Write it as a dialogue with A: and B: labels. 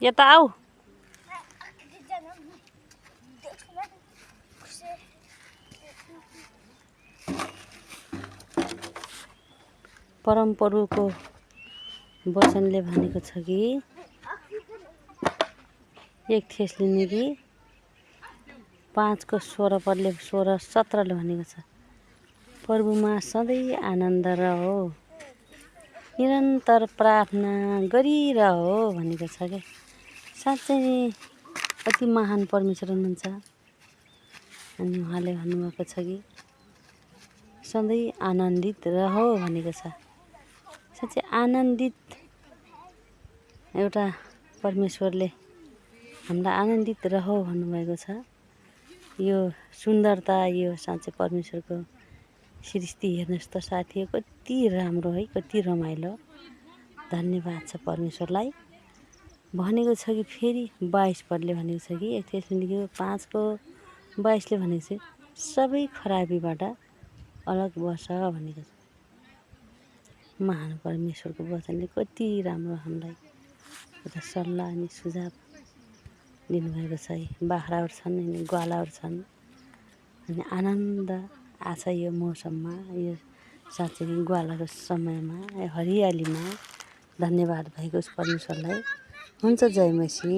A: यता आऊ। परमप्रभुको वचनले भनेको छ कि 1 थेसलोनिकी 5:16 पदले 16-17ले भनेको छ, प्रभुमा सधैँ आनन्द रहो, निरन्तर प्रार्थना गरिरहो भनेको छ क्या। साँच्चै नै अति महान परमेश्वर हुनुहुन्छ। अनि उहाँले भन्नुभएको छ कि सधैँ आनन्दित रहो भनेको छ। साँच्चै आनन्दित एउटा परमेश्वरले हामीलाई आनन्दित रहो भन्नुभएको छ। यो सुन्दरता, यो साँच्चै परमेश्वरको सृष्टि हेर्नुहोस् त साथी, कति राम्रो है, कति रमाइलो। धन्यवाद छ परमेश्वरलाई। भनेको छ कि फेरि 22 पदले भनेको छ कि 1 थेसलोनिकी 5:22ले भनेको छ सबै खराबीबाट अलग बस भनेको छ। महान परमेश्वरको वचनले कति राम्रो हामीलाई एउटा सल्लाह अनि सुझाव दिनुभएको छ है। बाख्राहरू छन् अनि ग्वालाहरू छन् अनि आनन्द आछ यो मौसममा, यो साँच्चै ग्वालाको समयमा, हरियालीमा। धन्यवाद भएको परमेश्वरलाई। हुन्छ, जय मसी।